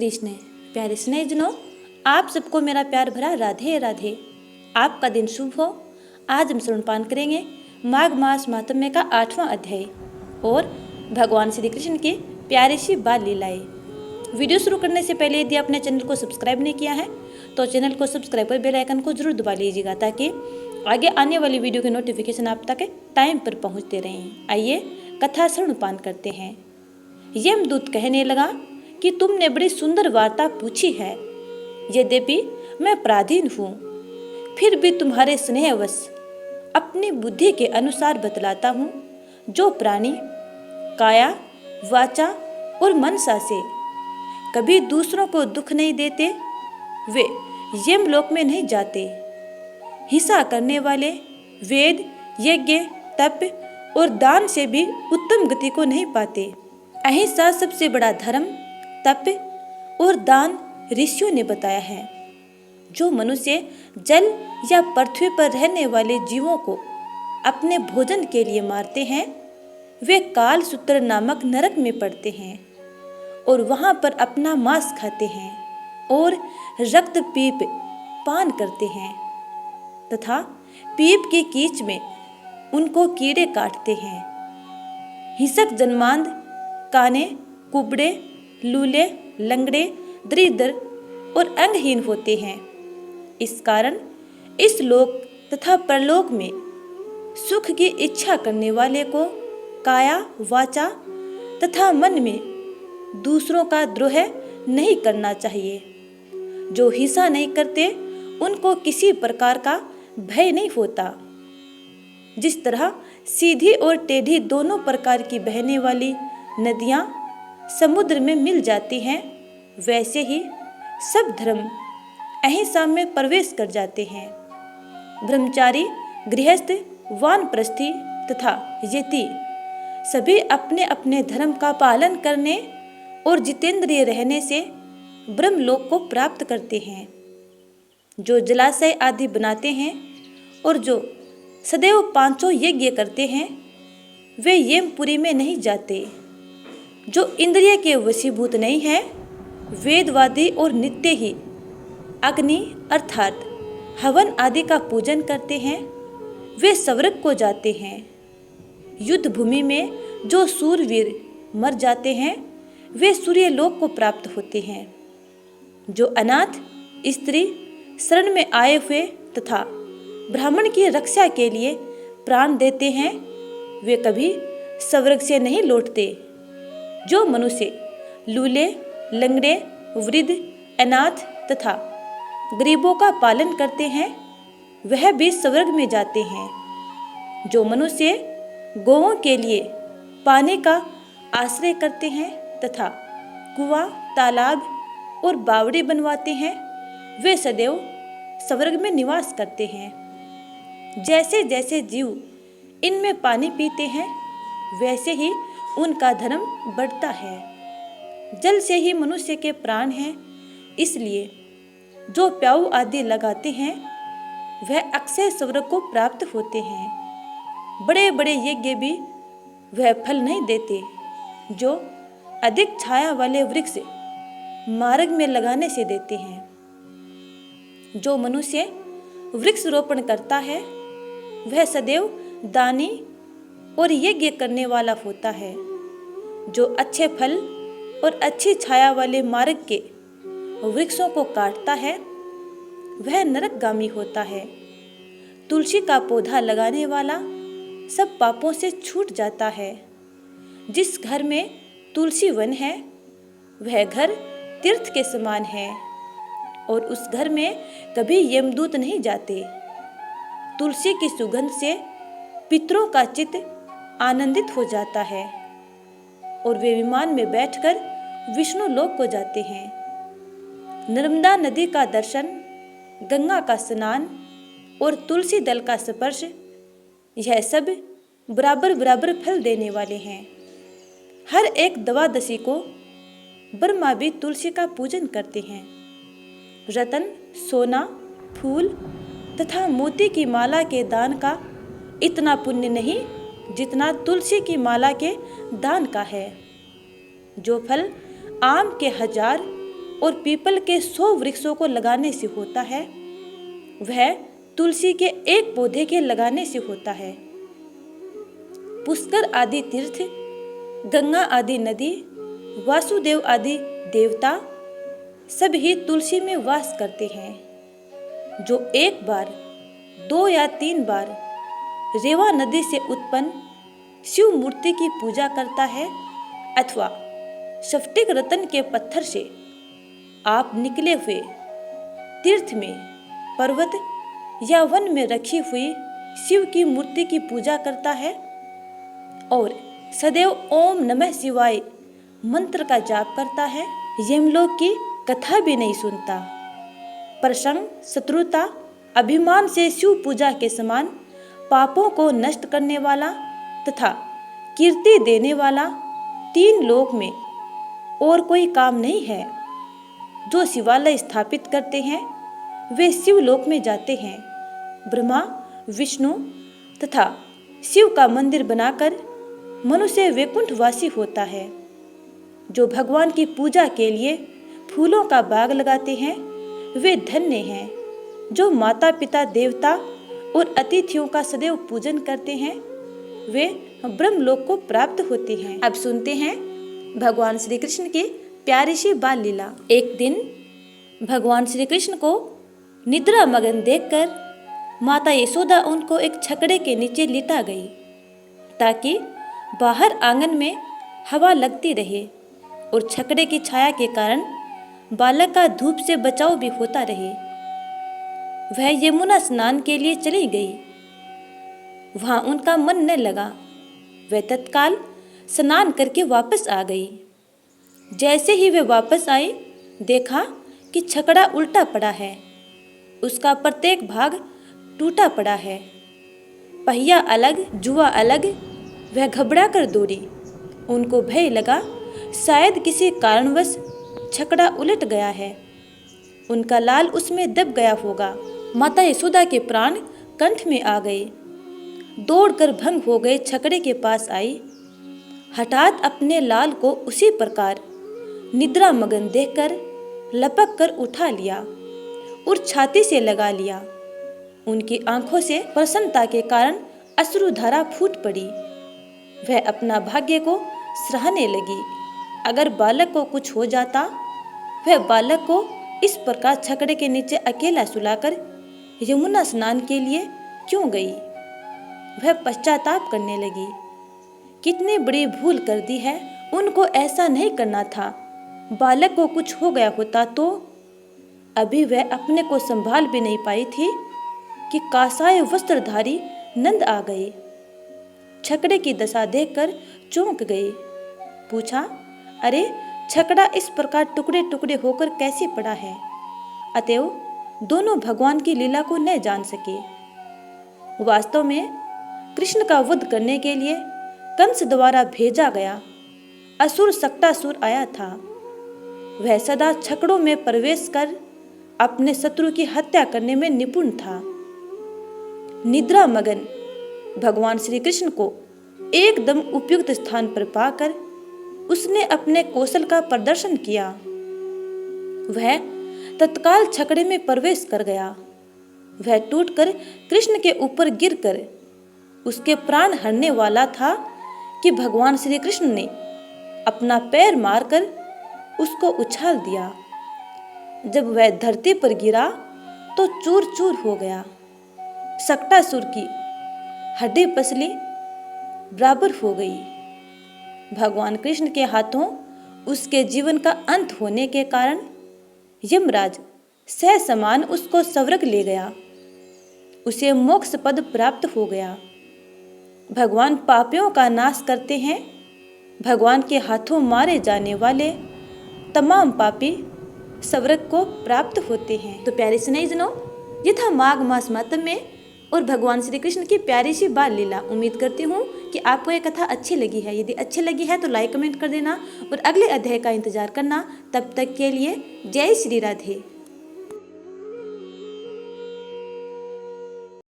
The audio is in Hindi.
कृष्ण। प्यारे स्नेहजनों, आप सबको मेरा प्यार भरा राधे राधे। आपका दिन शुभ हो। आज हम श्रवणपान करेंगे माघ मास महात्म्य का 8वां अध्याय और भगवान श्री कृष्ण की प्यारी सी बाल लीलाएं। वीडियो शुरू करने से पहले यदि आपने चैनल को सब्सक्राइब नहीं किया है तो चैनल को सब्सक्राइब कर बेल आइकन को जरूर दबा लीजिएगा ताकि आगे आने वाली वीडियो के नोटिफिकेशन आप तक टाइम पर पहुंचते रहें। आइए कथा श्रवणपान करते हैं। यमदूत कहने लगा कि तुमने बड़ी सुंदर वार्ता पूछी है, यद्यपि मैं पराधीन हूँ, फिर भी तुम्हारे स्नेहवश अपनी बुद्धि के अनुसार बतलाता हूँ। जो प्राणी काया, वाचा और मनसा से कभी दूसरों को दुख नहीं देते, वे यमलोक में नहीं जाते। हिंसा करने वाले वेद, यज्ञ, तप और दान से भी उत्तम गति को नहीं पाते। अहिंसा सबसे बड़ा धर्म, तप और दान ऋषियों ने बताया है। जो मनुष्य जल या पृथ्वी पर रहने वाले जीवों को अपने भोजन के लिए मारते हैं, वे काल सूत्र नामक नरक में पड़ते हैं और वहां पर अपना मांस खाते हैं और रक्त पीप पान करते हैं तथा पीप की कीच में उनको कीड़े काटते हैं। हिंसक जन्मांध, काने, कुबड़े, लूले, लंगड़े, दरिद्र और अंगहीन होते हैं। इस कारण इस लोक तथा परलोक में सुख की इच्छा करने वाले को काया, वाचा तथा मन में दूसरों का द्रोह नहीं करना चाहिए। जो हिंसा नहीं करते उनको किसी प्रकार का भय नहीं होता। जिस तरह सीधी और टेढ़ी दोनों प्रकार की बहने वाली नदियां समुद्र में मिल जाती हैं, वैसे ही सब धर्म अहिंसा में प्रवेश कर जाते हैं। ब्रह्मचारी, गृहस्थ, वानप्रस्थी तथा यति सभी अपने अपने धर्म का पालन करने और जितेंद्रिय रहने से ब्रह्मलोक को प्राप्त करते हैं। जो जलाशय आदि बनाते हैं और जो सदैव 5 यज्ञ करते हैं, वे यमपुरी में नहीं जाते। जो इंद्रिय के वशीभूत नहीं है, वेदवादी और नित्य ही अग्नि अर्थात हवन आदि का पूजन करते हैं, वे स्वर्ग को जाते हैं। युद्ध भूमि में जो सूरवीर मर जाते हैं, वे सूर्यलोक को प्राप्त होते हैं। जो अनाथ, स्त्री, शरण में आए हुए तथा ब्राह्मण की रक्षा के लिए प्राण देते हैं, वे कभी स्वर्ग से नहीं लौटते। जो मनुष्य लूले, लंगड़े, वृद्ध, अनाथ तथा गरीबों का पालन करते हैं, वह भी स्वर्ग में जाते हैं। जो मनुष्य गौओं के लिए पानी का आश्रय करते हैं तथा कुआं, तालाब और बावड़ी बनवाते हैं, वे सदैव स्वर्ग में निवास करते हैं। जैसे जैसे जीव इनमें पानी पीते हैं, वैसे ही उनका धर्म बढ़ता है। जल से ही मनुष्य के प्राण हैं, इसलिए जो प्याऊ आदि लगाते हैं, वह अक्षय स्वर्ग को प्राप्त होते हैं। बड़े बड़े यज्ञ भी वह फल नहीं देते। जो अधिक छाया वाले वृक्ष मार्ग में लगाने से देते हैं। जो मनुष्य वृक्ष रोपण करता है, वह सदैव दानी और यज्ञ करने वाला होता है। जो अच्छे फल और अच्छी छाया वाले मार्ग के वृक्षों को काटता है, वह नरकगामी होता है। तुलसी का पौधा लगाने वाला सब पापों से छूट जाता है। जिस घर में तुलसी वन है, वह घर तीर्थ के समान है और उस घर में कभी यमदूत नहीं जाते। तुलसी की सुगंध से पितरों का चित्त आनंदित हो जाता है और वे विमान में बैठकर विष्णु लोक को जाते हैं। नर्मदा नदी का दर्शन, गंगा का स्नान और तुलसी दल का स्पर्श, यह सब बराबर बराबर फल देने वाले हैं। हर एक द्वादशी को ब्रह्मा भी तुलसी का पूजन करते हैं। रतन, सोना, फूल तथा मोती की माला के दान का इतना पुण्य नहीं जितना तुलसी की माला के दान का है। जो फल आम के 1000, और पीपल के 100 वृक्षों को लगाने से होता है, वह तुलसी के एक पौधे के लगाने से होता है। पुष्कर आदि तीर्थ, गंगा आदि नदी, वासुदेव आदि देवता सब ही तुलसी में वास करते हैं। जो एक बार, 2 या 3 बार रेवा नदी से उत्पन्न शिव मूर्ति की पूजा करता है अथवा स्फटिक रत्न के पत्थर से आप निकले हुए तीर्थ में, पर्वत या वन में रखी हुई शिव की मूर्ति की पूजा करता है और सदैव ओम नमः शिवाय मंत्र का जाप करता है, यमलोक की कथा भी नहीं सुनता। प्रसंग, शत्रुता, अभिमान से शिव पूजा के समान पापों को नष्ट करने वाला तथा कीर्ति देने वाला 3 लोक में और कोई काम नहीं है। जो शिवालय स्थापित करते हैं वे शिवलोक में जाते हैं। ब्रह्मा, विष्णु तथा शिव का मंदिर बनाकर मनुष्य वैकुंठवासी होता है। जो भगवान की पूजा के लिए फूलों का बाग लगाते हैं वे धन्य हैं। जो माता पिता, देवता और अतिथियों का सदैव पूजन करते हैं वे ब्रह्मलोक को प्राप्त होते हैं। अब सुनते हैं भगवान श्री कृष्ण की प्यारी सी बाल लीला। एक दिन भगवान श्री कृष्ण को निद्रा मगन देखकर माता यशोदा उनको एक छकड़े के नीचे लिटा गई ताकि बाहर आंगन में हवा लगती रहे और छकड़े की छाया के कारण बालक का धूप से बचाव भी होता रहे। वह यमुना स्नान के लिए चली गई। वहां उनका मन न लगा। वह तत्काल स्नान करके वापस आ गई। जैसे ही वे वापस आई, देखा कि छकड़ा उल्टा पड़ा है। उसका प्रत्येक भाग टूटा पड़ा है। पहिया अलग, जुआ अलग। वह घबरा कर दौड़ी। उनको भय लगा शायद किसी कारणवश छकड़ा उलट गया है। उनका लाल उसमें दब गया होगा। माता यशोदा के प्राण कंठ में आ गए। दौड़कर भंग हो गए छकड़े के पास आई। हठात अपने लाल को उसी प्रकार निद्रा मगन देखकर लपक कर उठा लिया और छाती से लगा लिया। उनकी आंखों से प्रसन्नता के कारण अश्रुधारा फूट पड़ी। वह अपना भाग्य को सराहने लगी। अगर बालक को कुछ हो जाता, वह बालक को इस प्रकार छकड़े के नीचे अकेला सुलाकर यमुना स्नान के लिए क्यों गई। वह पश्चाताप करने लगी। कितनी बड़ी भूल कर दी है। उनको ऐसा नहीं करना था। बालक को कुछ हो गया होता तो। अभी वह अपने को संभाल भी नहीं पाई थी कि कासाय वस्त्रधारी नंद आ गए। छकड़े की दशा देखकर चौंक गए। पूछा, अरे छकड़ा इस प्रकार टुकड़े टुकड़े होकर कैसे पड़ा है। अतएव दोनों भगवान की लीला को न जान सके। वास्तव में कृष्ण का वध करने के लिए कंस द्वारा भेजा गया असुर सक्टासुर आया था। वह सदा छकड़ों में प्रवेश कर अपने शत्रु की हत्या करने में निपुण था। निद्रा मगन भगवान श्री कृष्ण को एकदम उपयुक्त स्थान पर पाकर उसने अपने कौशल का प्रदर्शन किया। वह तत्काल छकड़े में प्रवेश कर गया। वह टूटकर कृष्ण के ऊपर गिरकर उसके प्राण हरने वाला था कि भगवान श्री कृष्ण ने अपना पैर मारकर उसको उछाल दिया। जब वह धरती पर गिरा तो चूर चूर हो गया। सक्टासुर की हड्डी पसली बराबर हो गई। भगवान कृष्ण के हाथों उसके जीवन का अंत होने के कारण यमराज ससमान उसको स्वर्ग ले गया। उसे मोक्ष पद प्राप्त हो गया। भगवान पापियों का नाश करते हैं। भगवान के हाथों मारे जाने वाले तमाम पापी स्वर्ग को प्राप्त होते हैं। तो प्यारे स्नेहितनों, ये था माघ मास मातम में और भगवान श्री कृष्ण की प्यारी सी बाल लीला। उम्मीद करती हूँ कि आपको ये कथा अच्छी लगी है। यदि अच्छी लगी है तो लाइक कमेंट कर देना और अगले अध्याय का इंतजार करना। तब तक के लिए जय श्री राधे।